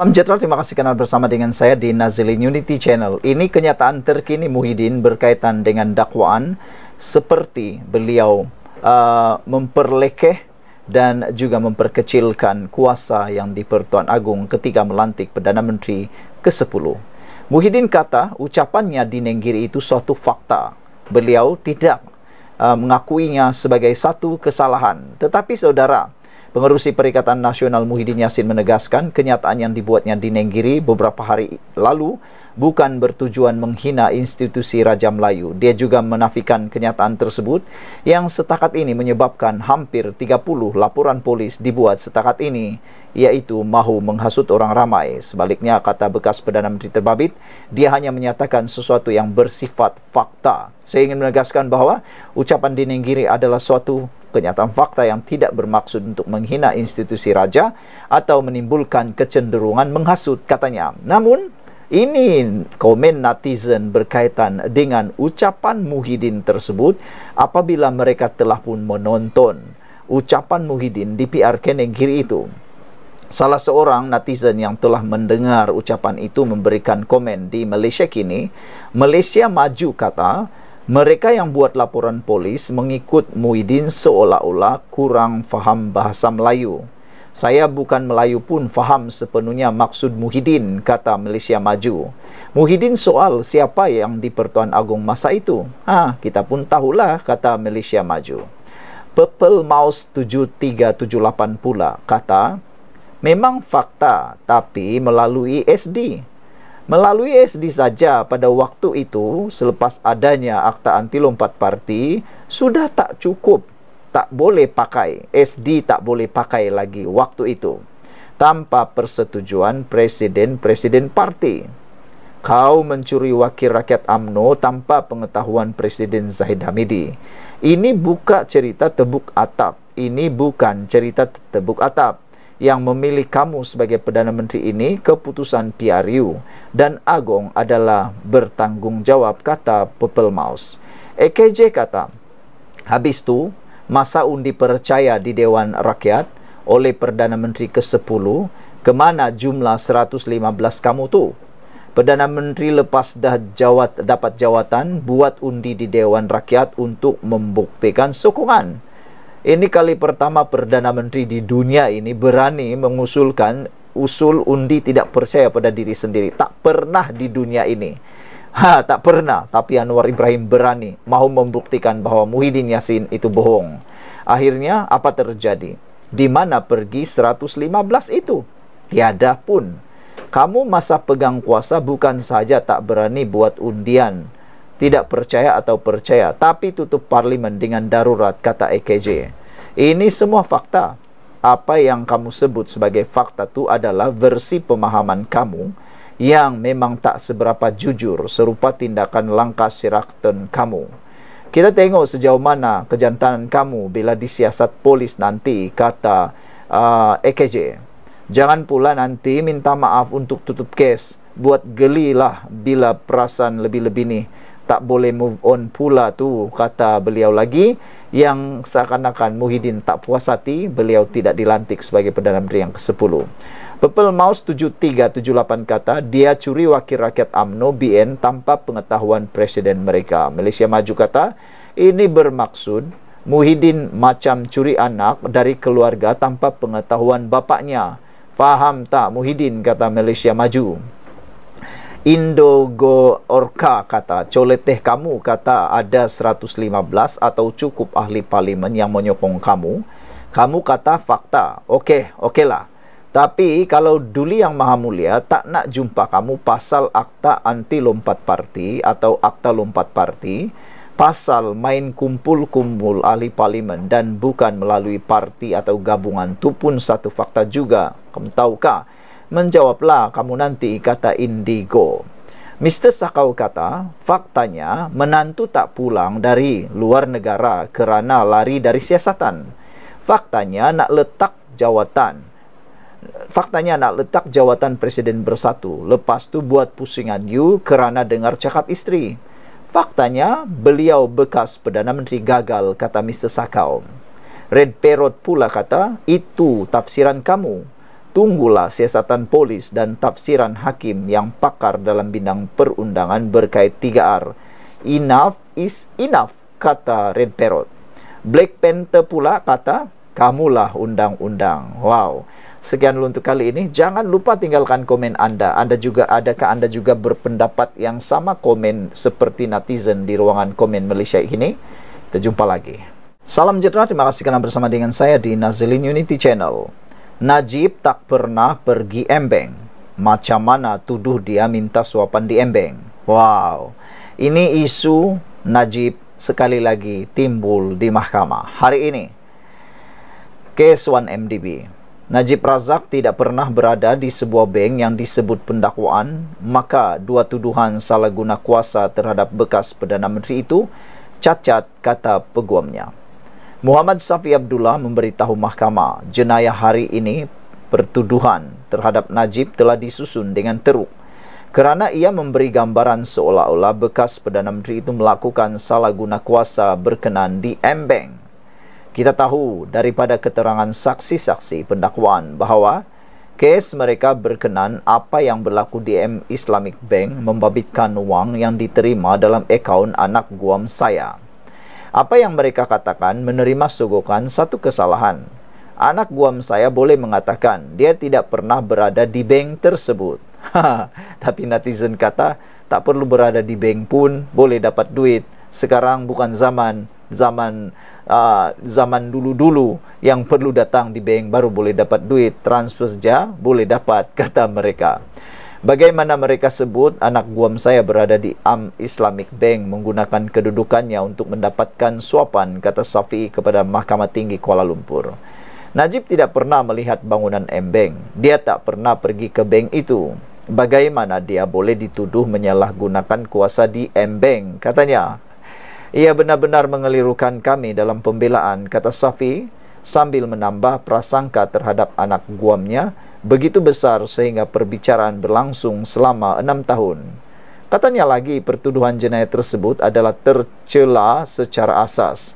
Salam sejahtera, terima kasih karena bersama dengan saya di Nazilin Unity Channel. Ini kenyataan terkini Muhyiddin berkaitan dengan dakwaan seperti beliau memperlekeh dan juga memperkecilkan kuasa yang di Pertuan Agong ketika melantik Perdana Menteri ke-10. Muhyiddin kata ucapannya di Nenggiri itu suatu fakta. Beliau tidak mengakuinya sebagai satu kesalahan. Tetapi saudara, Pengerusi Perikatan Nasional Muhyiddin Yassin menegaskan kenyataan yang dibuatnya di Nenggiri beberapa hari lalu bukan bertujuan menghina institusi Raja Melayu. Dia juga menafikan kenyataan tersebut yang setakat ini menyebabkan hampir 30 laporan polis dibuat setakat ini, iaitu mahu menghasut orang ramai. Sebaliknya, kata bekas Perdana Menteri terbabit, dia hanya menyatakan sesuatu yang bersifat fakta. Saya ingin menegaskan bahawa ucapan di Nenggiri adalah suatu kenyataan fakta yang tidak bermaksud untuk menghina institusi raja atau menimbulkan kecenderungan menghasut, katanya. Namun, ini komen netizen berkaitan dengan ucapan Muhyiddin tersebut apabila mereka telah pun menonton ucapan Muhyiddin di PRK Nenggiri itu. Salah seorang netizen yang telah mendengar ucapan itu memberikan komen di Malaysia kini, Malaysia maju, kata, mereka yang buat laporan polis mengikut Muhyiddin seolah-olah kurang faham bahasa Melayu. Saya bukan Melayu pun faham sepenuhnya maksud Muhyiddin, kata Malaysia Maju. Muhyiddin soal siapa yang di Pertuan Agong masa itu. Kita pun tahulah, kata Malaysia Maju. Purple Mouse 7378 pula kata, memang fakta tapi melalui SD. Melalui SD saja pada waktu itu, selepas adanya Akta Anti Lompat Parti, sudah tak cukup. Tak boleh pakai. SD tak boleh pakai lagi waktu itu. Tanpa persetujuan presiden-presiden parti. Kau mencuri wakil rakyat UMNO tanpa pengetahuan Presiden Zahid Hamidi. Ini bukan cerita tebuk atap. Ini bukan cerita tebuk atap. Yang memilih kamu sebagai Perdana Menteri ini keputusan PRU dan Agong adalah bertanggungjawab, kata Purple Mouse. EKJ kata, habis tu masa undi percaya di Dewan Rakyat oleh Perdana Menteri ke-10, kemana jumlah 115 kamu tu? Perdana Menteri lepas dah dapat jawatan, buat undi di Dewan Rakyat untuk membuktikan sokongan. Ini kali pertama Perdana Menteri di dunia ini berani mengusulkan usul undi tidak percaya pada diri sendiri. Tak pernah di dunia ini. Tak pernah. Tapi Anwar Ibrahim berani mahu membuktikan bahawa Muhyiddin Yassin itu bohong. Akhirnya apa terjadi? Di mana pergi 115 itu? Tiada pun. Kamu masa pegang kuasa bukan saja tak berani buat undian tidak percaya atau percaya, tapi tutup parlimen dengan darurat, kata EKJ. Ini semua fakta. Apa yang kamu sebut sebagai fakta itu adalah versi pemahaman kamu yang memang tak seberapa jujur, serupa tindakan langkah sirakton kamu. Kita tengok sejauh mana kejantanan kamu bila disiasat polis nanti, kata EKJ. Jangan pula nanti minta maaf untuk tutup kes. Buat gelilah bila perasaan lebih-lebih ni. Tak boleh move on pula tu, kata beliau lagi, yang seakan-akan Muhyiddin tak puas hati beliau tidak dilantik sebagai Perdana Menteri yang ke-10. Purple Mouse 7378 kata, dia curi wakil rakyat UMNO BN tanpa pengetahuan presiden mereka. Malaysia Maju kata, ini bermaksud Muhyiddin macam curi anak dari keluarga tanpa pengetahuan bapaknya. Faham tak Muhyiddin, kata Malaysia Maju. Indogo Orka kata, coleteh kamu, kata ada 115 atau cukup ahli parlimen yang menyokong kamu. Kamu kata fakta. Okeylah. Tapi kalau Duli Yang Maha Mulia tak nak jumpa kamu pasal Akta Anti Lompat Parti atau Akta Lompat Parti, pasal main kumpul-kumpul ahli parlimen dan bukan melalui parti atau gabungan, tu pun satu fakta juga. Kamu tahukah? Menjawablah kamu nanti, kata Indigo. Mr. Sakau kata, faktanya menantu tak pulang dari luar negara kerana lari dari siasatan. Faktanya nak letak jawatan Presiden Bersatu. Lepas tu buat pusingan you kerana dengar cakap isteri. Faktanya beliau bekas Perdana Menteri gagal, kata Mr. Sakau. Red Parrot pula kata, itu tafsiran kamu. tunggulah siasatan polis dan tafsiran hakim yang pakar dalam bidang perundangan berkait 3R. Enough is enough, kata Red Parrot. Black Panther pula kata, kamulah undang-undang. Wow. Sekian dulu untuk kali ini. Jangan lupa tinggalkan komen Anda. Adakah Anda juga berpendapat yang sama komen seperti netizen di ruangan komen Malaysia ini? Kita jumpa lagi. Salam sejahtera, terima kasih kerana bersama dengan saya di Nazilin Unity Channel. Najib tak pernah pergi embeng. Macam mana tuduh dia minta suapan di embeng? Wow. Ini isu Najib sekali lagi timbul di mahkamah. Hari ini, kes 1MDB. Najib Razak tidak pernah berada di sebuah bank yang disebut pendakwaan, maka dua tuduhan salah guna kuasa terhadap bekas Perdana Menteri itu cacat, kata peguamnya. Muhammad Safi Abdullah memberitahu mahkamah, jenayah hari ini pertuduhan terhadap Najib telah disusun dengan teruk kerana ia memberi gambaran seolah-olah bekas Perdana Menteri itu melakukan salah guna kuasa berkenan di M-Bank. Kita tahu daripada keterangan saksi-saksi pendakwaan bahawa kes mereka berkenan apa yang berlaku di Islamic Bank membabitkan wang yang diterima dalam akaun anak guam saya. Apa yang mereka katakan menerima sogokan satu kesalahan. Anak guam saya boleh mengatakan dia tidak pernah berada di bank tersebut. Tapi netizen kata tak perlu berada di bank pun boleh dapat duit. Sekarang bukan zaman dulu-dulu yang perlu datang di bank baru boleh dapat duit, transfer saja boleh dapat, kata mereka. Bagaimana mereka sebut anak guam saya berada di Islamic Bank menggunakan kedudukannya untuk mendapatkan suapan, kata Safi kepada Mahkamah Tinggi Kuala Lumpur. Najib tidak pernah melihat bangunan M-Bank. Dia tak pernah pergi ke bank itu. Bagaimana dia boleh dituduh menyalahgunakan kuasa di M-Bank, katanya. Ia benar-benar mengelirukan kami dalam pembelaan, kata Safi, sambil menambah prasangka terhadap anak guamnya begitu besar sehingga perbicaraan berlangsung selama 6 tahun. Katanya lagi pertuduhan jenayah tersebut adalah tercela secara asas.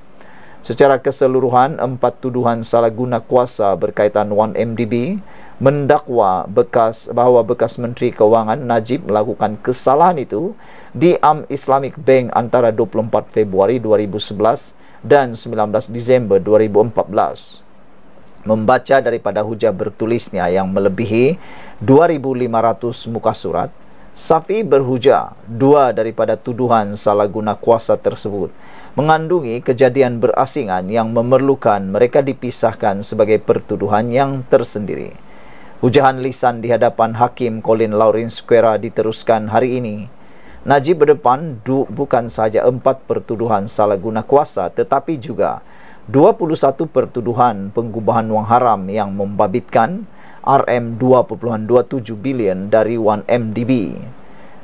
Secara keseluruhan, 4 tuduhan salah guna kuasa berkaitan 1MDB mendakwa bahawa bekas Menteri Kewangan Najib melakukan kesalahan itu di Islamic Bank antara 24 Februari 2011 dan 19 Disember 2014. Membaca daripada hujah bertulisnya yang melebihi 2.500 muka surat, Safi berhujah dua daripada tuduhan salah guna kuasa tersebut mengandungi kejadian berasingan yang memerlukan mereka dipisahkan sebagai pertuduhan yang tersendiri. Hujahan lisan di hadapan Hakim Colin Lawrence Square diteruskan hari ini. Najib berdepan bukan saja 4 pertuduhan salah guna kuasa tetapi juga 21 pertuduhan penggubahan wang haram yang membabitkan RM2.27 bilion dari 1MDB.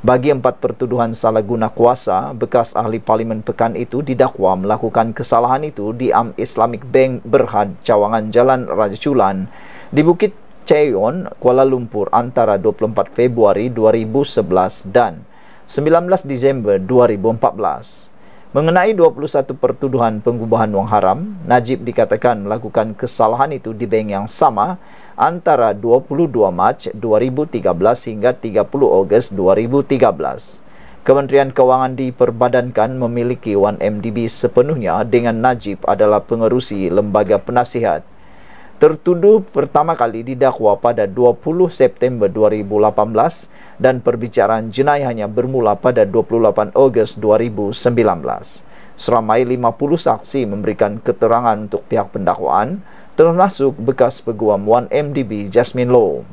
Bagi 4 pertuduhan salah guna kuasa, bekas ahli parlimen pekan itu didakwa melakukan kesalahan itu di Islamic Bank Berhad, Cawangan Jalan Raja Chulan di Bukit Chayon, Kuala Lumpur antara 24 Februari 2011 dan 19 Disember 2014. Mengenai 21 pertuduhan penggubahan wang haram, Najib dikatakan melakukan kesalahan itu di bank yang sama antara 22 Mac 2013 hingga 30 Ogos 2013. Kementerian Kewangan diperbadankan memiliki 1MDB sepenuhnya dengan Najib adalah pengerusi lembaga penasihat. Tertuduh pertama kali didakwa pada 20 September 2018 dan perbicaraan jenayahnya bermula pada 28 Ogos 2019. Seramai 50 saksi memberikan keterangan untuk pihak pendakwaan, termasuk bekas peguam 1MDB Jasmine Low.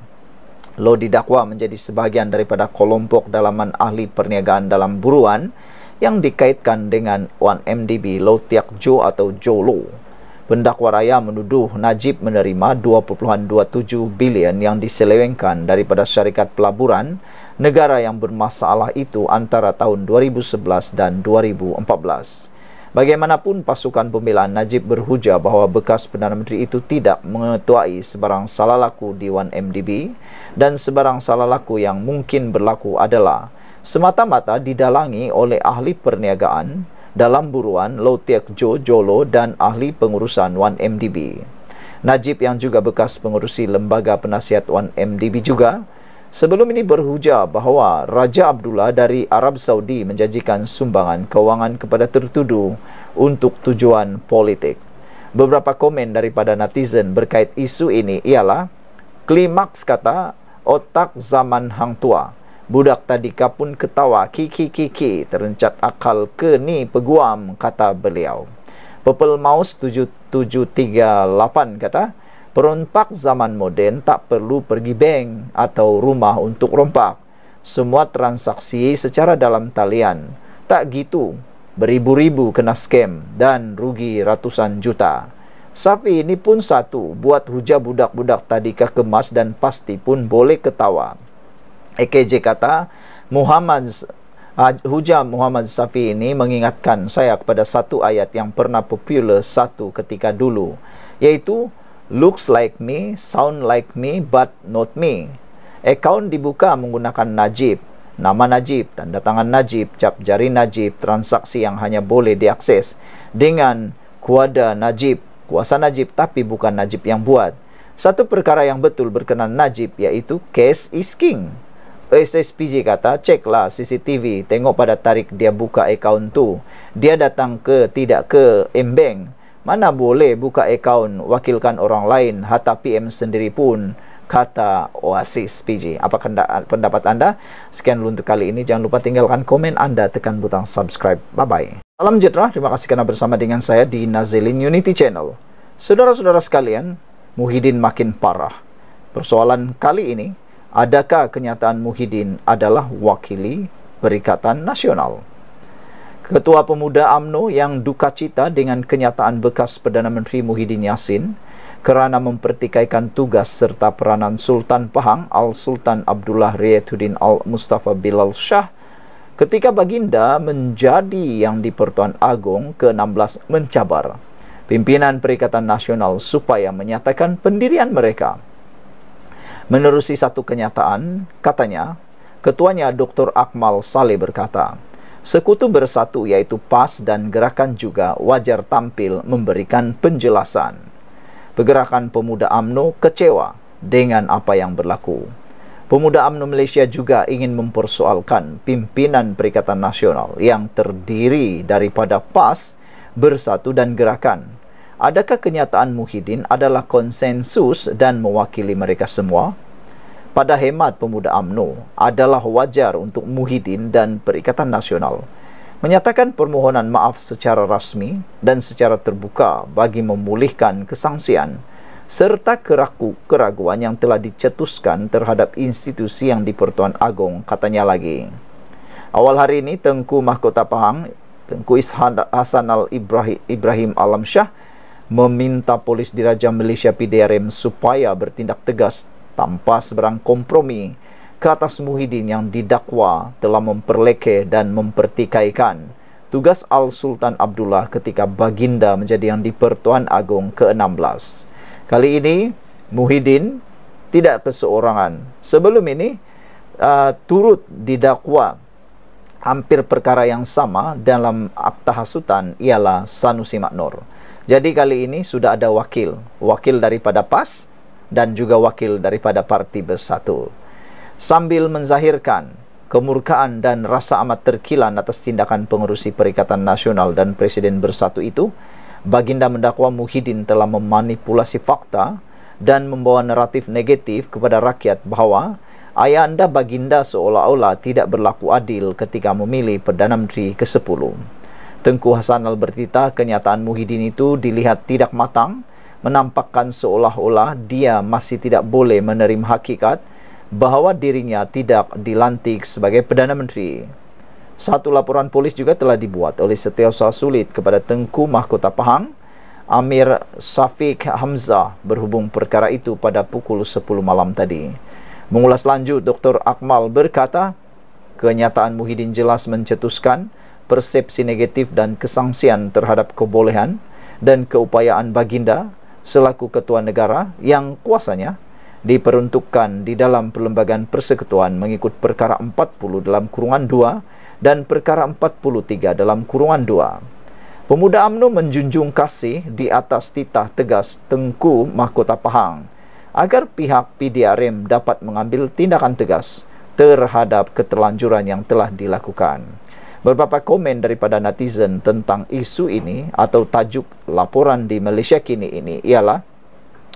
Low didakwa menjadi sebahagian daripada kelompok dalaman ahli perniagaan dalam buruan yang dikaitkan dengan 1MDB Low Tiak Jo atau Jo Low. Pendakwa raya menuduh Najib menerima 2.27 bilion yang diselewengkan daripada syarikat pelaburan negara yang bermasalah itu antara tahun 2011 dan 2014. Bagaimanapun, pasukan pembelaan Najib berhujah bahawa bekas Perdana Menteri itu tidak mengetuai sebarang salah laku di 1MDB dan sebarang salah laku yang mungkin berlaku adalah semata-mata didalangi oleh ahli perniagaan dalam buruan Low Tiak Jo Jolo dan ahli pengurusan 1MDB. Najib yang juga bekas pengerusi Lembaga Penasihat Wan MDB juga sebelum ini berhujah bahawa Raja Abdullah dari Arab Saudi menjanjikan sumbangan kewangan kepada tertuduh untuk tujuan politik. Beberapa komen daripada netizen berkait isu ini ialah, klimaks kata, otak zaman hang tua. Budak tadika pun ketawa, kiki, terencat akal ke ni peguam, kata beliau. Purple Mouse 7738 kata, perompak zaman moden tak perlu pergi bank atau rumah untuk rompak. Semua transaksi secara dalam talian. Tak gitu, beribu-ribu kena scam dan rugi ratusan juta. Safi ini pun satu, buat hujah budak-budak tadika kemas dan pasti pun boleh ketawa. EKJ kata, hujah Muhammad Safi ini mengingatkan saya kepada satu ayat yang pernah popular satu ketika dulu, iaitu looks like me, sound like me, but not me. Akaun dibuka menggunakan Najib, nama Najib, tanda tangan Najib, cap jari Najib, transaksi yang hanya boleh diakses dengan kuasa Najib, tapi bukan Najib yang buat. Satu perkara yang betul berkenan Najib, iaitu cash is king. SSPJ kata, ceklah CCTV, tengok pada tarik dia buka akaun tu. Dia datang tidak ke M-Bank. Mana boleh buka akaun wakilkan orang lain, hatta PM sendiri pun, kata Oasis PJ. Apa pendapat anda? Sekian dulu untuk kali ini. Jangan lupa tinggalkan komen anda, tekan butang subscribe. Bye-bye. Salam sejahtera, terima kasih kerana bersama dengan saya di Nazilin Unity Channel. Saudara-saudara sekalian, Muhyiddin makin parah. Persoalan kali ini, adakah kenyataan Muhyiddin adalah wakili Perikatan Nasional? Ketua Pemuda UMNO yang duka cita dengan kenyataan bekas Perdana Menteri Muhyiddin Yassin kerana mempertikaikan tugas serta peranan Sultan Pahang Al-Sultan Abdullah Riayatuddin Al-Mustafa Bilal Shah ketika baginda menjadi yang di-Pertuan Agong ke-16 mencabar pimpinan Perikatan Nasional supaya menyatakan pendirian mereka. Menerusi satu kenyataan, katanya, ketuanya Dr. Akmal Saleh berkata, Sekutu Bersatu iaitu PAS dan gerakan juga wajar tampil memberikan penjelasan. Pergerakan Pemuda UMNO kecewa dengan apa yang berlaku. Pemuda UMNO Malaysia juga ingin mempersoalkan pimpinan Perikatan Nasional yang terdiri daripada PAS, Bersatu dan Gerakan. Adakah kenyataan Muhyiddin adalah konsensus dan mewakili mereka semua? Pada hemat Pemuda UMNO, adalah wajar untuk Muhyiddin dan Perikatan Nasional menyatakan permohonan maaf secara rasmi dan secara terbuka bagi memulihkan kesangsian serta keraguan yang telah dicetuskan terhadap institusi yang di-Pertuan Agong, katanya lagi. Awal hari ini, Tengku Mahkota Pahang, Tengku Hasanal Ibrahim Alam Shah, meminta polis Diraja Malaysia PDRM supaya bertindak tegas tanpa seberang kompromi ke atas Muhyiddin yang didakwa telah memperlekeh dan mempertikaikan tugas Al-Sultan Abdullah ketika baginda menjadi yang di-Pertuan Agong ke-16. Kali ini Muhyiddin tidak keseorangan. Sebelum ini turut didakwa hampir perkara yang sama dalam akta hasutan ialah Sanusi Maknur. Jadi kali ini sudah ada wakil daripada PAS dan juga wakil daripada Parti Bersatu. Sambil menzahirkan kemurkaan dan rasa amat terkilan atas tindakan pengerusi Perikatan Nasional dan Presiden Bersatu itu, baginda mendakwa Muhyiddin telah memanipulasi fakta dan membawa naratif negatif kepada rakyat bahawa ayahanda baginda seolah-olah tidak berlaku adil ketika memilih Perdana Menteri ke-10. Tengku Hasanal bertita kenyataan Muhyiddin itu dilihat tidak matang, menampakkan seolah-olah dia masih tidak boleh menerima hakikat bahawa dirinya tidak dilantik sebagai Perdana Menteri. Satu laporan polis juga telah dibuat oleh Setiausaha Sulit kepada Tengku Mahkota Pahang, Amir Safiq Hamzah, berhubung perkara itu pada pukul 10 malam tadi. Mengulas lanjut, Dr. Akmal berkata, kenyataan Muhyiddin jelas mencetuskan persepsi negatif dan kesangsian terhadap kebolehan dan keupayaan baginda selaku ketua negara yang kuasanya diperuntukkan di dalam Perlembagaan Persekutuan mengikut perkara 40 dalam kurungan 2 dan perkara 43 dalam kurungan 2. Pemuda UMNO menjunjung kasih di atas titah tegas Tengku Mahkota Pahang agar pihak PDRM dapat mengambil tindakan tegas terhadap keterlanjuran yang telah dilakukan. Beberapa komen daripada netizen tentang isu ini atau tajuk laporan di Malaysia Kini ini ialah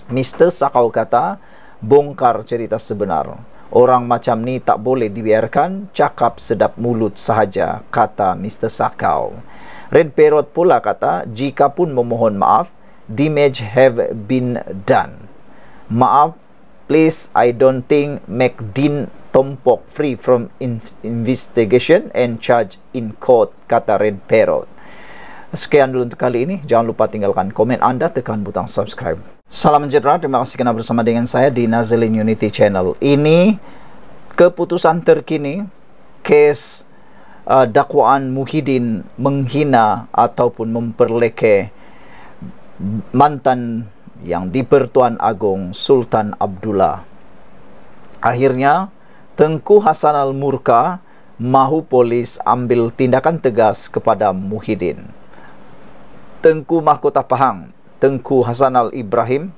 Mr. Sakau kata, bongkar cerita sebenar. Orang macam ni tak boleh dibiarkan cakap sedap mulut sahaja, kata Mr. Sakau. Red Parrot pula kata, jika pun memohon maaf, damage have been done. Maaf, please, I don't think McDean Tompok free from investigation and charge in court, kata Red Parrot. Sekian dulu untuk kali ini. Jangan lupa tinggalkan komen anda, tekan butang subscribe. Salam sejahtera, terima kasih kerana bersama dengan saya di Nazilin Unity Channel. Ini keputusan terkini kes dakwaan Muhyiddin menghina ataupun memperlekeh mantan yang di-Pertuan Agong Sultan Abdullah. Akhirnya Tengku Hasanal murka, mahu polis ambil tindakan tegas kepada Muhyiddin. Tengku Mahkota Pahang, Tengku Hasanal Ibrahim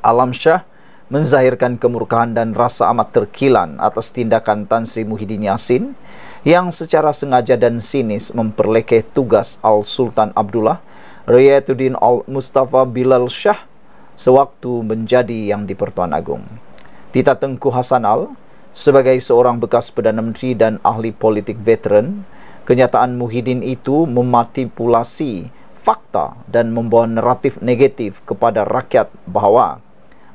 Alamsyah menzahirkan kemurkaan dan rasa amat terkilan atas tindakan Tan Sri Muhyiddin Yassin yang secara sengaja dan sinis memperlekeh tugas Al-Sultan Abdullah Riyatuddin Al-Mustafa Bilal Shah sewaktu menjadi yang di-Pertuan Agong. Titah Tengku Hasanal sebagai seorang bekas Perdana Menteri dan ahli politik veteran, kenyataan Muhyiddin itu memanipulasi fakta dan membawa naratif negatif kepada rakyat bahawa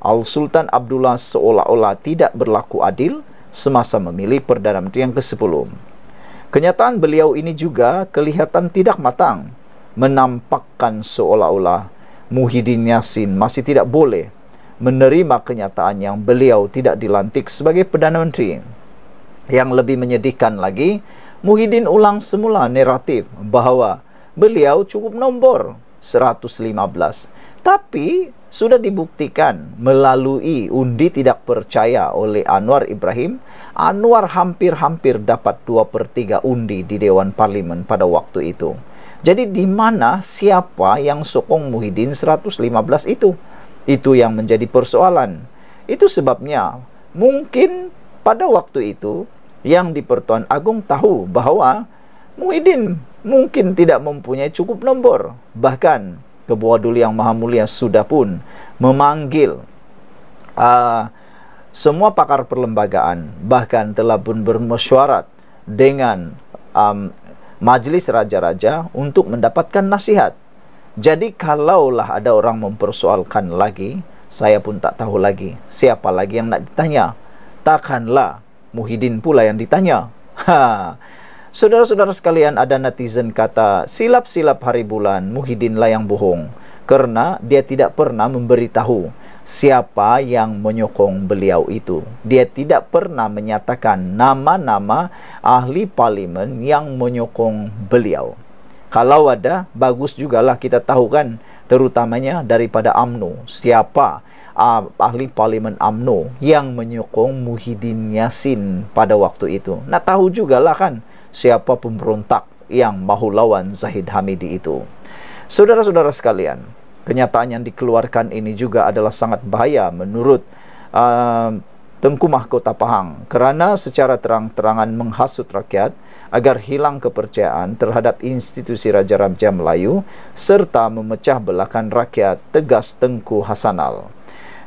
Al-Sultan Abdullah seolah-olah tidak berlaku adil semasa memilih Perdana Menteri yang ke-10. Kenyataan beliau ini juga kelihatan tidak matang, menampakkan seolah-olah Muhyiddin Yassin masih tidak boleh menerima kenyataan yang beliau tidak dilantik sebagai Perdana Menteri. Yang lebih menyedihkan lagi, Muhyiddin ulang semula naratif bahawa beliau cukup nombor 115. Tapi sudah dibuktikan melalui undi tidak percaya oleh Anwar Ibrahim, Anwar hampir-hampir dapat 2/3 undi di Dewan Parlimen pada waktu itu. Jadi di mana siapa yang sokong Muhyiddin 115 itu? Itu yang menjadi persoalan. Itu sebabnya mungkin pada waktu itu yang di-Pertuan Agong tahu bahawa Muhyiddin mungkin tidak mempunyai cukup nombor. Bahkan Ketua Duli Yang Maha Mulia sudah pun memanggil semua pakar perlembagaan, bahkan telah pun bermesyuarat dengan Majlis Raja-Raja untuk mendapatkan nasihat. Jadi kalaulah ada orang mempersoalkan lagi, saya pun tak tahu lagi siapa lagi yang nak ditanya. Takkanlah Muhyiddin pula yang ditanya. Saudara-saudara sekalian, ada netizen kata, silap-silap hari bulan, Muhyiddin lah yang bohong. Kerana dia tidak pernah memberitahu siapa yang menyokong beliau itu. Dia tidak pernah menyatakan nama-nama ahli parlimen yang menyokong beliau. Kalau ada, bagus jugalah kita tahu kan, terutamanya daripada UMNO. Siapa ahli parlimen UMNO yang menyokong Muhyiddin Yassin pada waktu itu. Nak tahu jugalah kan siapa pemberontak yang mahu lawan Zahid Hamidi itu. Saudara-saudara sekalian, kenyataan yang dikeluarkan ini juga adalah sangat bahaya menurut Tengku Mahkota Pahang, kerana secara terang-terangan menghasut rakyat agar hilang kepercayaan terhadap institusi Raja-Raja Melayu serta memecah belahkan rakyat, tegas Tengku Hasanal.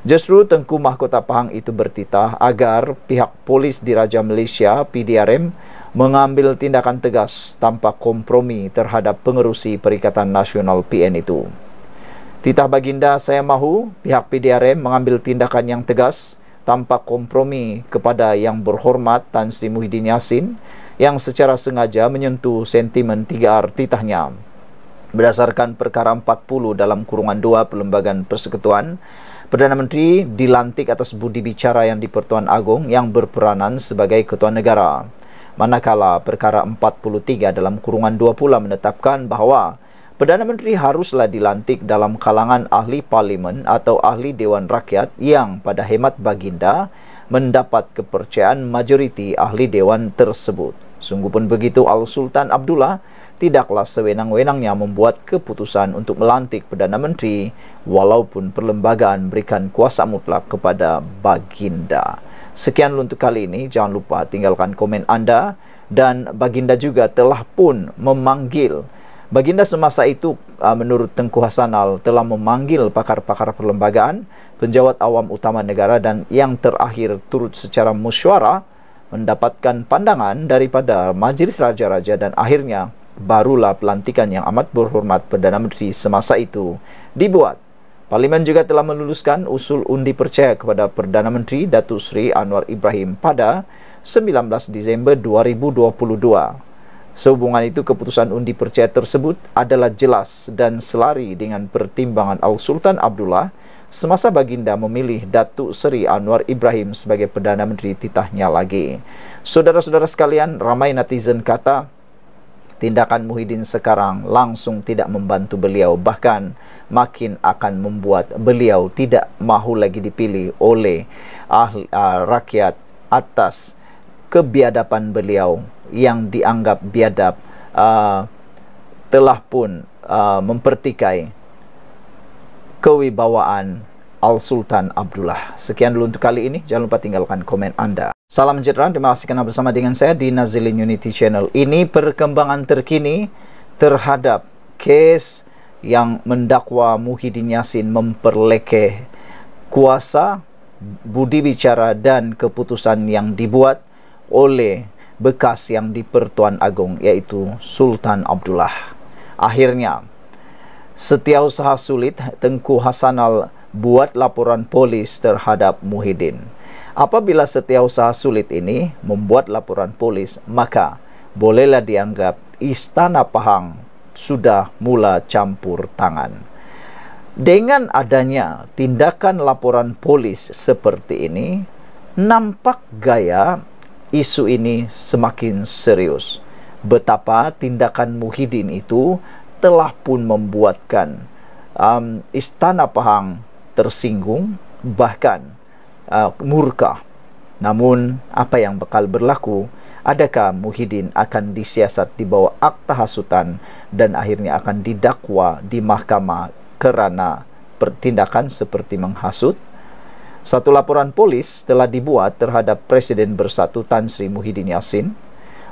Justru Tengku Mahkota Pahang itu bertitah agar pihak polis di Raja Malaysia PDRM mengambil tindakan tegas tanpa kompromi terhadap pengerusi Perikatan Nasional PN itu. Titah baginda, saya mahu pihak PDRM mengambil tindakan yang tegas tanpa kompromi kepada yang berhormat Tan Sri Muhyiddin Yassin yang secara sengaja menyentuh sentimen 3R titahnya. Berdasarkan perkara 40 dalam kurungan 2 Perlembagaan Persekutuan, Perdana Menteri dilantik atas budi bicara yang di-Pertuan Agong yang berperanan sebagai Ketua Negara. Manakala perkara 43 dalam kurungan 2 pula menetapkan bahawa Perdana Menteri haruslah dilantik dalam kalangan ahli parlimen atau ahli Dewan Rakyat yang pada hemat baginda mendapat kepercayaan majoriti ahli Dewan tersebut. Sungguh pun begitu, Al-Sultan Abdullah tidaklah sewenang-wenangnya membuat keputusan untuk melantik Perdana Menteri walaupun perlembagaan berikan kuasa mutlak kepada Baginda. Sekian untuk kali ini, jangan lupa tinggalkan komen anda, dan Baginda juga telah pun memanggil Baginda semasa itu, menurut Tengku Hasanal, telah memanggil pakar-pakar perlembagaan, penjawat awam utama negara, dan yang terakhir turut secara mesyuarah mendapatkan pandangan daripada Majlis Raja-Raja, dan akhirnya barulah pelantikan yang amat berhormat Perdana Menteri semasa itu dibuat. Parlimen juga telah meluluskan usul undi percaya kepada Perdana Menteri Datuk Seri Anwar Ibrahim pada 19 Disember 2022. Sehubungan itu, keputusan undi percaya tersebut adalah jelas dan selari dengan pertimbangan Al-Sultan Abdullah semasa Baginda memilih Datuk Seri Anwar Ibrahim sebagai Perdana Menteri titahnya lagi. Saudara-saudara sekalian, ramai netizen kata tindakan Muhyiddin sekarang langsung tidak membantu beliau, bahkan makin akan membuat beliau tidak mahu lagi dipilih oleh rakyat atas kebiadaban beliau yang dianggap biadab, telah pun mempertikai kewibawaan Al-Sultan Abdullah. Sekian dulu untuk kali ini. Jangan lupa tinggalkan komen anda. Salam sejahtera. Terima kasih kerana bersama dengan saya di Nazilin Unity Channel. Ini perkembangan terkini terhadap kes yang mendakwa Muhyiddin Yassin memperlekeh kuasa, budi bicara dan keputusan yang dibuat oleh bekas yang di-Pertuan Agong, iaitu Sultan Abdullah. Akhirnya, Setiausaha Sulit Tengku Hasanal buat laporan polis terhadap Muhyiddin. Apabila Setiausaha Sulit ini membuat laporan polis, maka bolehlah dianggap Istana Pahang sudah mula campur tangan. Dengan adanya tindakan laporan polis seperti ini, nampak gaya isu ini semakin serius. Betapa tindakan Muhyiddin itu telah pun membuatkan Istana Pahang tersinggung, bahkan murka. Namun, apa yang bakal berlaku? Adakah Muhyiddin akan disiasat di bawah akta hasutan dan akhirnya akan didakwa di mahkamah kerana pertindakan seperti menghasut? Satu laporan polis telah dibuat terhadap Presiden Bersatu Tan Sri Muhyiddin Yassin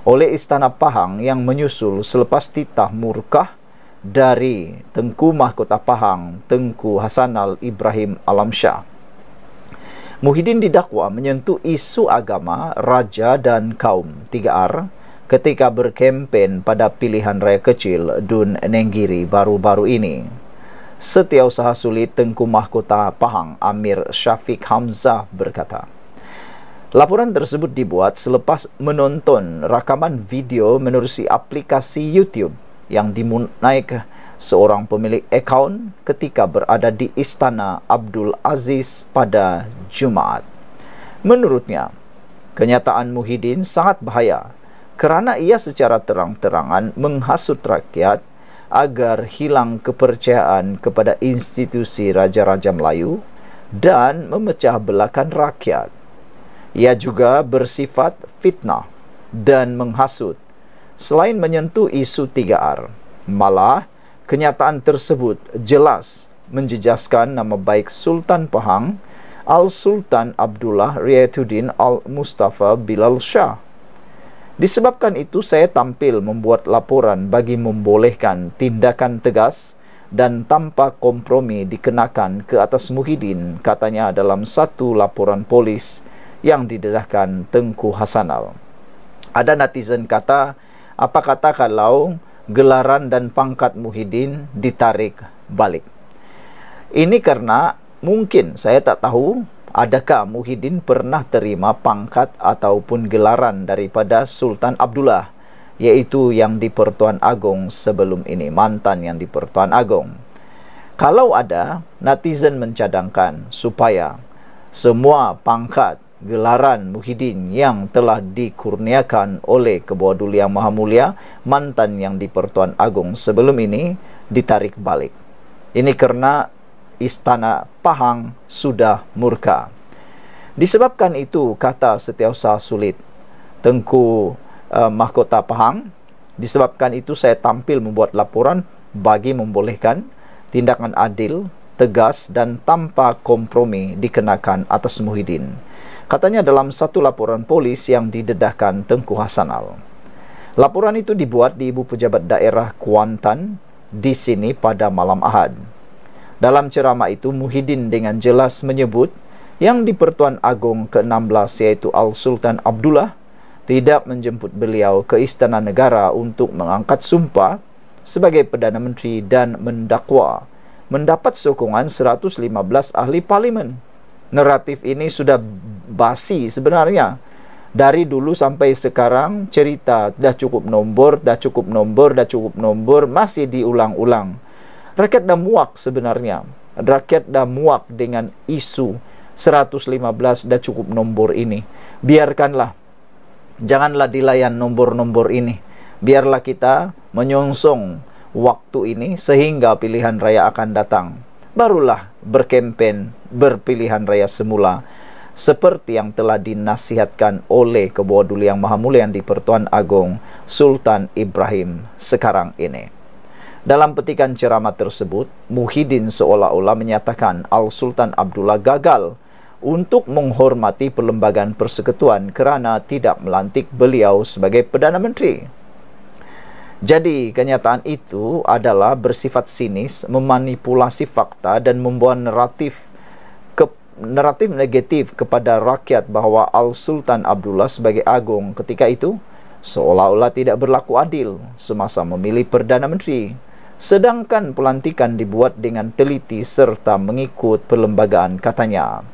oleh Istana Pahang yang menyusul selepas titah murkah dari Tengku Mahkota Pahang, Tengku Hasanal Ibrahim Alamsyah. Muhyiddin didakwa menyentuh isu agama, raja dan kaum 3R ketika berkempen pada pilihan raya kecil Dun Nenggiri baru-baru ini. Setiausaha Sulit Tengku Mahkota Pahang Amir Syafiq Hamzah berkata, laporan tersebut dibuat selepas menonton rakaman video menerusi aplikasi YouTube yang dimunaik seorang pemilik akaun ketika berada di Istana Abdul Aziz pada Jumaat. Menurutnya, kenyataan Muhyiddin sangat bahaya kerana ia secara terang-terangan menghasut rakyat agar hilang kepercayaan kepada institusi Raja-Raja Melayu dan memecah belahkan rakyat. Ia juga bersifat fitnah dan menghasut. Selain menyentuh isu 3R, malah kenyataan tersebut jelas menjejaskan nama baik Sultan Pahang, Al-Sultan Abdullah Riayatuddin Al-Mustafa Bilal Shah. Disebabkan itu, saya tampil membuat laporan bagi membolehkan tindakan tegas dan tanpa kompromi dikenakan ke atas Muhyiddin, katanya dalam satu laporan polis yang didedahkan Tengku Hasanal. Ada netizen kata, apa kata kalau gelaran dan pangkat Muhyiddin ditarik balik? Ini karena mungkin saya tak tahu adakah Muhyiddin pernah terima pangkat ataupun gelaran daripada Sultan Abdullah, iaitu yang di Pertuan Agong sebelum ini, mantan yang di Pertuan Agong. Kalau ada, netizen mencadangkan supaya semua pangkat gelaran Muhyiddin yang telah dikurniakan oleh Kebawah Duli Yang Maha Mulia, mantan yang di Pertuan Agong sebelum ini, ditarik balik. Ini kerana Istana Pahang sudah murka. Disebabkan itu, kata Setiausaha Sulit Tengku Mahkota Pahang, Disebabkan itu saya tampil membuat laporan bagi membolehkan tindakan adil, tegas dan tanpa kompromi dikenakan atas Muhyiddin. Katanya dalam satu laporan polis yang didedahkan Tengku Hasanal. Laporan itu dibuat di Ibu Pejabat Daerah Kuantan di sini pada malam Ahad. Dalam ceramah itu, Muhyiddin dengan jelas menyebut yang di Pertuan Agong ke-16 yaitu Al-Sultan Abdullah tidak menjemput beliau ke Istana Negara untuk mengangkat sumpah sebagai Perdana Menteri dan mendakwa mendapat sokongan 115 ahli parlimen. Naratif ini sudah basi sebenarnya. Dari dulu sampai sekarang cerita dah cukup nombor, masih diulang-ulang. Rakyat dah muak sebenarnya. Rakyat dah muak dengan isu 115 dah cukup nombor ini. Biarkanlah. Janganlah dilayan nombor-nombor ini. Biarlah kita menyongsong waktu ini sehingga pilihan raya akan datang. Barulah berkempen berpilihan raya semula seperti yang telah dinasihatkan oleh Ketua Duli Yang Maha Mulia di Pertuan Agong Sultan Ibrahim sekarang ini. Dalam petikan ceramah tersebut, Muhyiddin seolah-olah menyatakan Al-Sultan Abdullah gagal untuk menghormati perlembagaan persekutuan kerana tidak melantik beliau sebagai Perdana Menteri. Jadi, kenyataan itu adalah bersifat sinis, memanipulasi fakta dan membawa naratif negatif kepada rakyat bahawa Al-Sultan Abdullah sebagai agung ketika itu seolah-olah tidak berlaku adil semasa memilih Perdana Menteri. Sedangkan pelantikan dibuat dengan teliti serta mengikut perlembagaan katanya.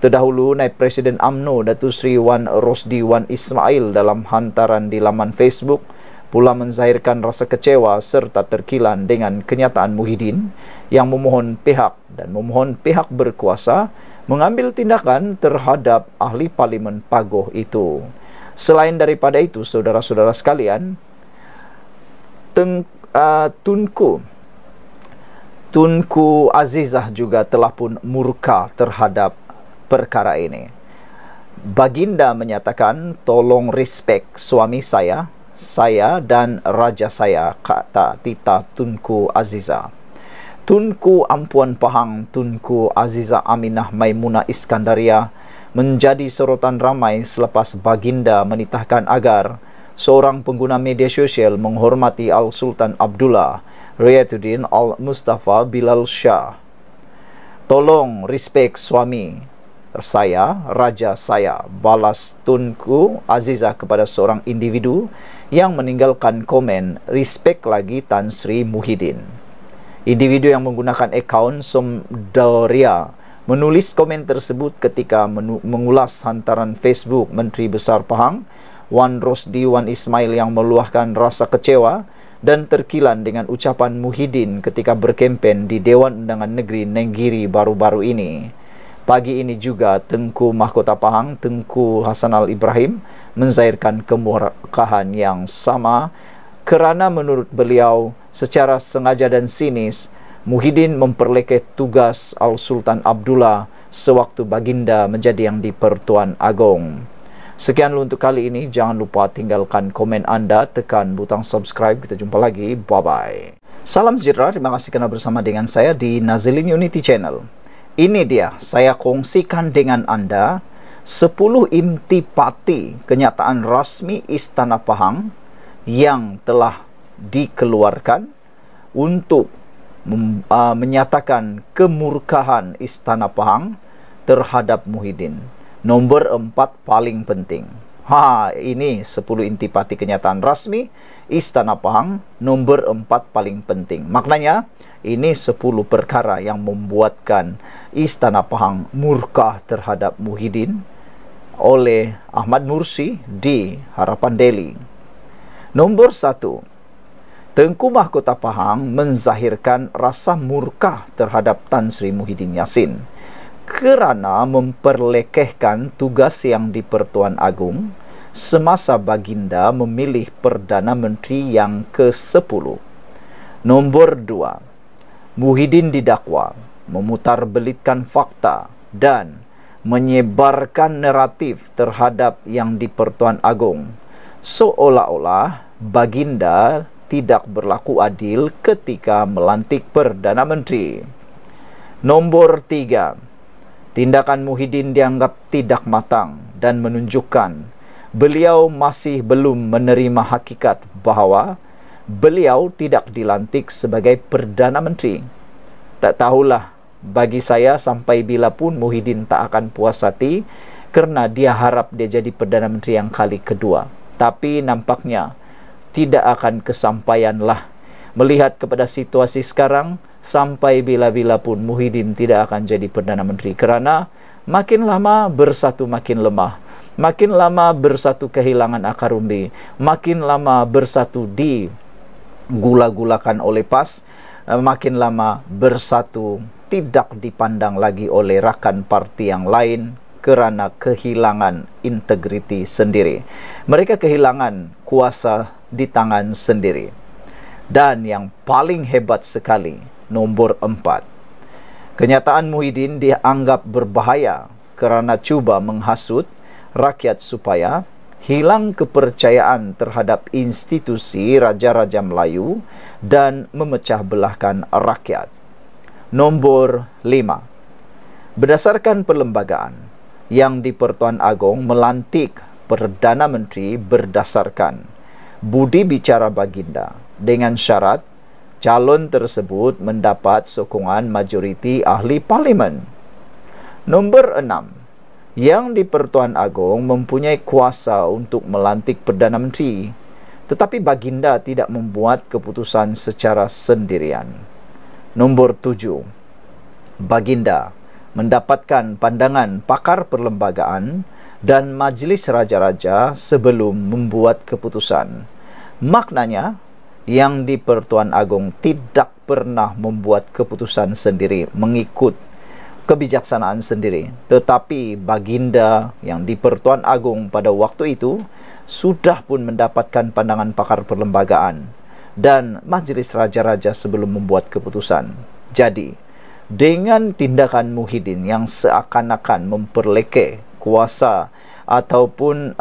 Terdahulu, Naib Presiden UMNO Datuk Seri Wan Rosdi Wan Ismail dalam hantaran di laman Facebook pula menzahirkan rasa kecewa serta terkilan dengan kenyataan Muhyiddin yang memohon pihak berkuasa mengambil tindakan terhadap ahli parlimen Pagoh itu. Selain daripada itu, saudara-saudara sekalian, Tunku Azizah juga telah pun murka terhadap perkara ini. Baginda menyatakan, tolong respect suami saya dan raja saya, kata Tita Tunku Azizah. Tunku Ampuan Pahang, Tunku Azizah Aminah Maimunah Iskandaria menjadi sorotan ramai selepas baginda menitahkan agar seorang pengguna media sosial menghormati Al-Sultan Abdullah Riyatuddin Al-Mustafa Bilal Shah. Tolong respect suami saya, raja saya, balas Tunku Azizah kepada seorang individu yang meninggalkan komen respect lagi Tan Sri Muhyiddin. Individu yang menggunakan akaun Somdaria menulis komen tersebut ketika mengulas hantaran Facebook Menteri Besar Pahang Wan Rosdi Wan Ismail yang meluahkan rasa kecewa dan terkilan dengan ucapan Muhyiddin ketika berkempen di Dewan Undangan Negeri Nenggiri baru-baru ini. Pagi ini juga Tengku Mahkota Pahang Tengku Hasanal Ibrahim menzahirkan kemurkaan yang sama kerana menurut beliau secara sengaja dan sinis Muhyiddin memperlekeh tugas Al-Sultan Abdullah sewaktu baginda menjadi yang di Pertuan Agong. Sekian untuk kali ini. Jangan lupa tinggalkan komen anda, tekan butang subscribe. Kita jumpa lagi. Bye-bye. Salam sejahtera. Terima kasih kerana bersama dengan saya di Nazilin Unity Channel. Ini dia, saya kongsikan dengan anda 10 intipati kenyataan rasmi Istana Pahang yang telah dikeluarkan untuk menyatakan kemurkaan Istana Pahang terhadap Muhyiddin. Nombor 4 paling penting. Ini 10 intipati kenyataan rasmi Istana Pahang, nombor 4 paling penting. Maknanya, ini 10 perkara yang membuatkan Istana Pahang murka terhadap Muhyiddin oleh Ahmad Mursi di Harapan Delhi. Nombor 1, Tengku Mahkota Pahang menzahirkan rasa murka terhadap Tan Sri Muhyiddin Yassin kerana memperlekehkan tugas yang di Pertuan Agong semasa baginda memilih Perdana Menteri yang ke-10. Nombor 2, Muhyiddin didakwa memutarbelitkan fakta dan menyebarkan naratif terhadap yang di Pertuan Agong seolah-olah Baginda tidak berlaku adil ketika melantik Perdana Menteri. Nombor 3, tindakan Muhyiddin dianggap tidak matang dan menunjukkan beliau masih belum menerima hakikat bahawa beliau tidak dilantik sebagai Perdana Menteri. Tak tahulah, bagi saya sampai bila pun Muhyiddin tak akan puas hati kerana dia harap dia jadi Perdana Menteri yang kali kedua. Tapi nampaknya tidak akan kesampaianlah. Melihat kepada situasi sekarang, sampai bila-bila pun Muhyiddin tidak akan jadi Perdana Menteri kerana makin lama bersatu makin lemah, makin lama bersatu kehilangan akar umbi, makin lama bersatu digula-gulakan oleh PAS, makin lama bersatu tidak dipandang lagi oleh rakan parti yang lain kerana kehilangan integriti sendiri. Mereka kehilangan kuasa di tangan sendiri. Dan yang paling hebat sekali, nombor 4. Kenyataan Muhyiddin dianggap berbahaya kerana cuba menghasut rakyat supaya hilang kepercayaan terhadap institusi Raja-Raja Melayu dan memecah belahkan rakyat. Nombor 5. Berdasarkan perlembagaan, yang di-Pertuan Agong melantik Perdana Menteri berdasarkan budi bicara Baginda dengan syarat calon tersebut mendapat sokongan majoriti ahli parlimen. Nombor 6. Yang di-Pertuan Agong mempunyai kuasa untuk melantik Perdana Menteri, tetapi Baginda tidak membuat keputusan secara sendirian. Nombor 7. Baginda mendapatkan pandangan pakar perlembagaan dan Majlis Raja-Raja sebelum membuat keputusan. Maknanya, yang di-Pertuan Agong tidak pernah membuat keputusan sendiri mengikut kebijaksanaan sendiri. Tetapi Baginda yang di-Pertuan Agong pada waktu itu sudah pun mendapatkan pandangan pakar perlembagaan dan Majlis Raja-Raja sebelum membuat keputusan. Jadi, dengan tindakan Muhyiddin yang seakan-akan memperlekeh kuasa ataupun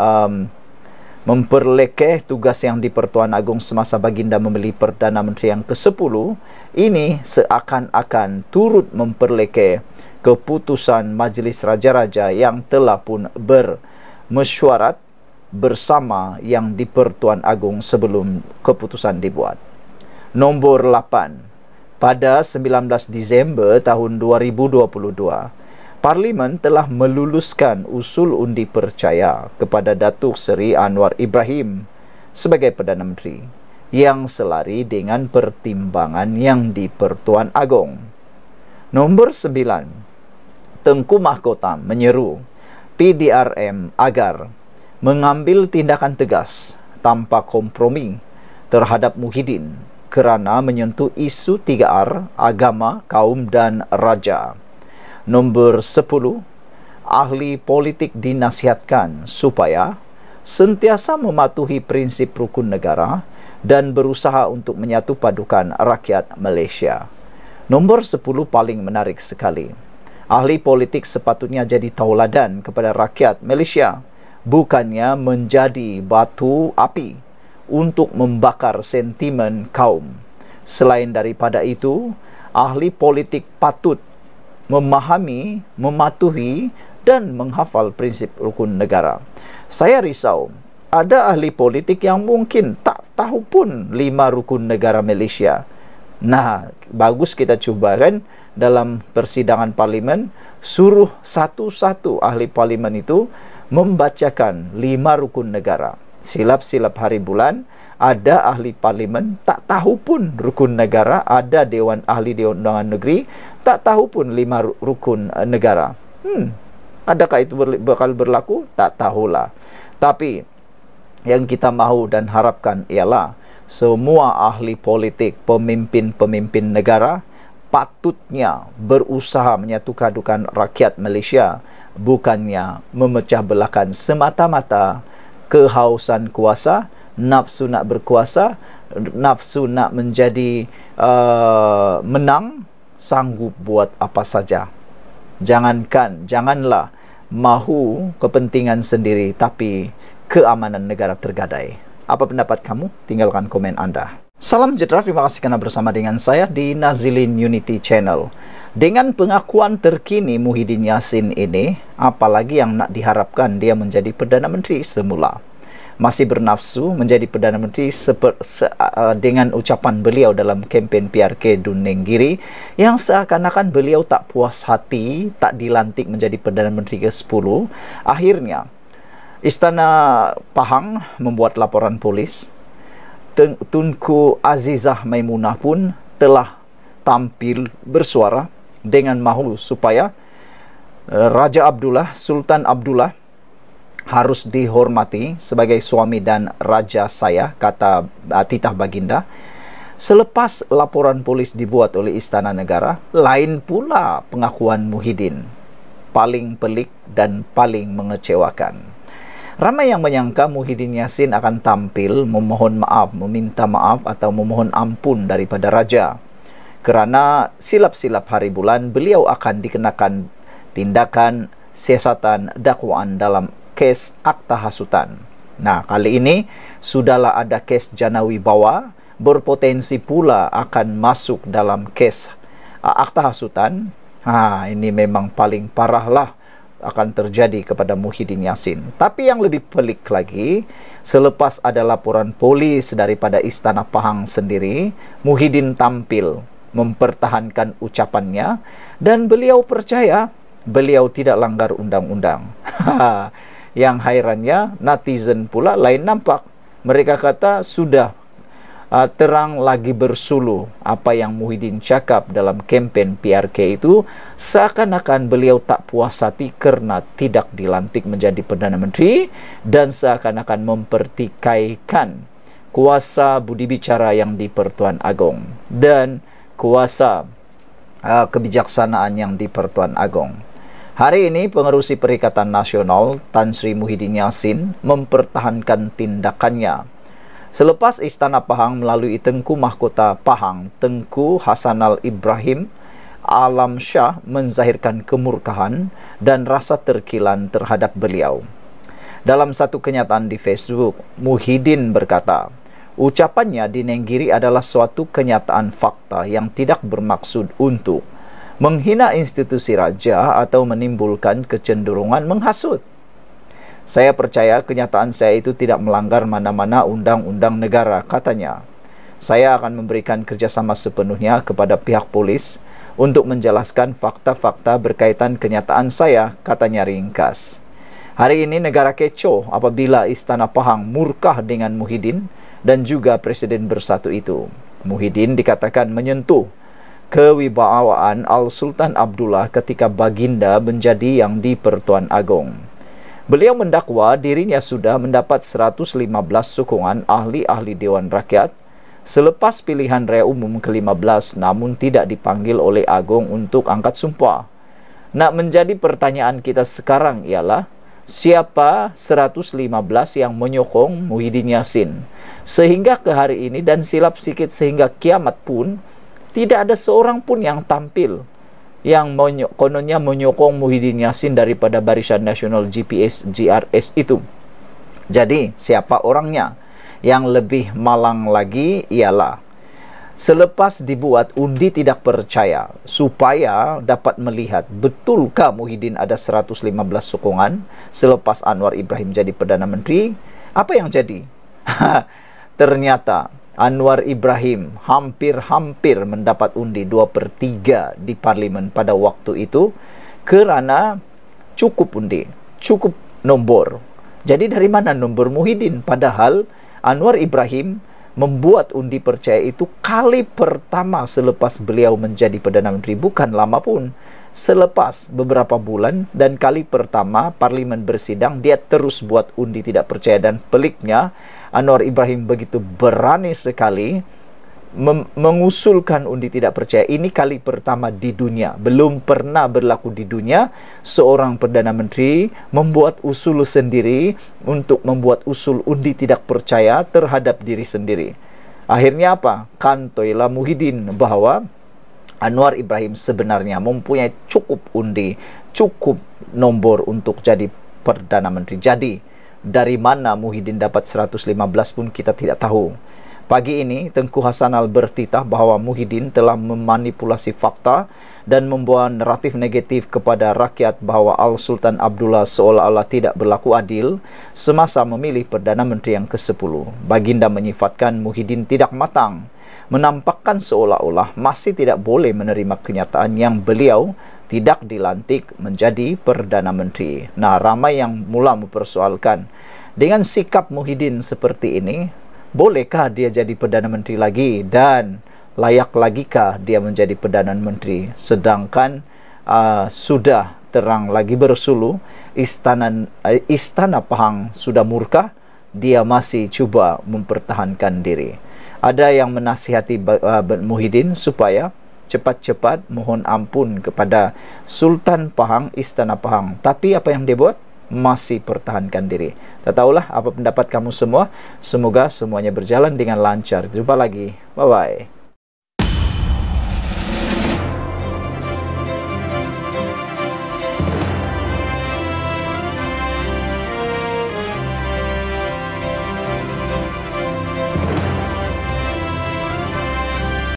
memperlekeh tugas yang di-Pertuan Agong semasa Baginda memilih Perdana Menteri yang ke-10, ini seakan-akan turut memperlekeh keputusan Majlis Raja-Raja yang telah pun bermesyuarat bersama yang di-Pertuan Agong sebelum keputusan dibuat. Nombor 8. Pada 19 Disember tahun 2022, Parlimen telah meluluskan usul undi percaya kepada Datuk Seri Anwar Ibrahim sebagai Perdana Menteri yang selari dengan pertimbangan yang di-Pertuan Agong. Nombor 9. Tengku Mahkota menyeru PDRM agar mengambil tindakan tegas tanpa kompromi terhadap Muhyiddin kerana menyentuh isu 3R, agama, kaum dan raja. Nombor 10. Ahli politik dinasihatkan supaya sentiasa mematuhi prinsip rukun negara dan berusaha untuk menyatu padukan rakyat Malaysia. Nombor 10 paling menarik sekali. Ahli politik sepatutnya jadi tauladan kepada rakyat Malaysia, bukannya menjadi batu api untuk membakar sentimen kaum. Selain daripada itu, ahli politik patut memahami, mematuhi dan menghafal prinsip rukun negara. Saya risau, ada ahli politik yang mungkin tak tahu pun 5 rukun negara Malaysia. Nah, bagus kita cuba kan dalam persidangan parlimen, suruh satu-satu ahli parlimen itu membacakan 5 rukun negara. Silap-silap hari bulan, ada ahli parlimen tak tahu pun rukun negara, ada Dewan Ahli Dewan Undangan Negeri tak tahu pun 5 rukun negara. Adakah itu bakal berlaku? Tak tahulah. Tapi yang kita mahu dan harapkan ialah semua ahli politik, pemimpin-pemimpin negara patutnya berusaha menyatukan rakyat Malaysia, bukannya memecah belahkan semata-mata kehausan kuasa, nafsu nak berkuasa, nafsu nak menjadi menang, sanggup buat apa saja. Janganlah mahu kepentingan sendiri, tapi keamanan negara tergadai. Apa pendapat kamu? Tinggalkan komen Anda. Salam sejahtera, terima kasih karena bersama dengan saya di Nazilin Unity Channel. Dengan pengakuan terkini Muhyiddin Yassin ini, apalagi yang nak diharapkan dia menjadi Perdana Menteri semula. Masih bernafsu menjadi Perdana Menteri dengan ucapan beliau dalam kempen PRK Dunenggiri yang seakan-akan beliau tak puas hati, tak dilantik menjadi Perdana Menteri ke-10. Akhirnya, Istana Pahang membuat laporan polis. Tunku Azizah Maimunah pun telah tampil bersuara dengan mahu supaya Raja Abdullah, Sultan Abdullah harus dihormati sebagai suami dan raja saya, kata titah baginda. Selepas laporan polis dibuat oleh Istana Negara, lain pula pengakuan Muhyiddin. Paling pelik dan paling mengecewakan. Ramai yang menyangka Muhyiddin Yassin akan tampil memohon maaf, meminta maaf atau memohon ampun daripada raja. Kerana silap-silap hari bulan, beliau akan dikenakan tindakan siasatan dakwaan dalam kes akta hasutan. Nah, kali ini sudahlah ada kes Janawi Bawa, berpotensi pula akan masuk dalam kes akta hasutan. Ini memang paling parahlah akan terjadi kepada Muhyiddin Yassin. Tapi yang lebih pelik lagi, selepas ada laporan polis daripada Istana Pahang sendiri, Muhyiddin tampil mempertahankan ucapannya dan beliau percaya beliau tidak langgar undang-undang. Yang hairannya, netizen pula lain nampak. Mereka kata sudah terang lagi bersuluh apa yang Muhyiddin cakap dalam kempen PRK itu, seakan-akan beliau tak puas hati kerana tidak dilantik menjadi Perdana Menteri dan seakan-akan mempertikaikan kuasa budi bicara yang di Pertuan Agong dan kuasa kebijaksanaan yang di Pertuan Agong. Hari ini pengerusi Perikatan Nasional Tan Sri Muhyiddin Yassin mempertahankan tindakannya. Selepas Istana Pahang melalui Tengku Mahkota Pahang, Tengku Hasanal Ibrahim Alam Shah menzahirkan kemurkaan dan rasa terkilan terhadap beliau. Dalam satu kenyataan di Facebook, Muhyiddin berkata, ucapannya di Nenggiri adalah suatu kenyataan fakta yang tidak bermaksud untuk menghina institusi raja atau menimbulkan kecenderungan menghasut. Saya percaya kenyataan saya itu tidak melanggar mana-mana undang-undang negara, katanya. Saya akan memberikan kerjasama sepenuhnya kepada pihak polis untuk menjelaskan fakta-fakta berkaitan kenyataan saya, katanya ringkas. Hari ini negara kecoh apabila Istana Pahang murkah dengan Muhyiddin dan juga Presiden Bersatu itu. Muhyiddin dikatakan menyentuh kewibawaan Al-Sultan Abdullah ketika baginda menjadi yang di Pertuan Agong. Beliau mendakwa dirinya sudah mendapat 115 sokongan ahli-ahli Dewan Rakyat selepas pilihan raya umum ke-15 namun tidak dipanggil oleh Agong untuk angkat sumpah. Nak menjadi pertanyaan kita sekarang ialah, siapa 115 yang menyokong Muhyiddin Yassin? Sehingga ke hari ini dan silap sikit sehingga kiamat pun, tidak ada seorang pun yang tampil yang kononnya menyokong Muhyiddin Yassin daripada Barisan Nasional GRS itu. Jadi, siapa orangnya? Yang lebih malang lagi ialah selepas dibuat undi tidak percaya supaya dapat melihat betulkah Muhyiddin ada 115 sokongan selepas Anwar Ibrahim jadi Perdana Menteri, apa yang jadi? Ternyata Anwar Ibrahim hampir-hampir mendapat undi 2/3 di parlimen pada waktu itu kerana cukup undi, cukup nombor. Jadi dari mana nombor Muhyiddin? Padahal Anwar Ibrahim membuat undi percaya itu kali pertama selepas beliau menjadi Perdana Menteri, bukan lama pun. Selepas beberapa bulan dan kali pertama parlimen bersidang, dia terus buat undi tidak percaya. Dan peliknya, Anwar Ibrahim begitu berani sekali mengusulkan undi tidak percaya. Ini kali pertama di dunia, belum pernah berlaku di dunia seorang Perdana Menteri membuat usul sendiri untuk membuat usul undi tidak percaya terhadap diri sendiri. Akhirnya apa? Kantoilah Muhyiddin bahwa Anwar Ibrahim sebenarnya mempunyai cukup undi, cukup nombor untuk jadi Perdana Menteri. Jadi Dari mana Muhyiddin dapat 115 pun kita tidak tahu. Pagi ini, Tengku Hasanal bertitah bahawa Muhyiddin telah memanipulasi fakta dan membawa naratif negatif kepada rakyat bahawa Al-Sultan Abdullah seolah-olah tidak berlaku adil semasa memilih Perdana Menteri yang ke-10. Baginda menyifatkan Muhyiddin tidak matang, menampakkan seolah-olah masih tidak boleh menerima kenyataan yang beliau tidak dilantik menjadi Perdana Menteri. Nah, ramai yang mula mempersoalkan, dengan sikap Muhyiddin seperti ini, bolehkah dia jadi Perdana Menteri lagi dan layak lagikah dia menjadi Perdana Menteri? Sedangkan sudah terang lagi bersulu, Istana Pahang sudah murka, dia masih cuba mempertahankan diri. Ada yang menasihati Muhyiddin supaya cepat-cepat mohon ampun kepada Sultan Pahang, Istana Pahang. Tapi apa yang dia buat? Masih pertahankan diri. Tak tahulah apa pendapat kamu semua. Semoga semuanya berjalan dengan lancar. Jumpa lagi. Bye-bye.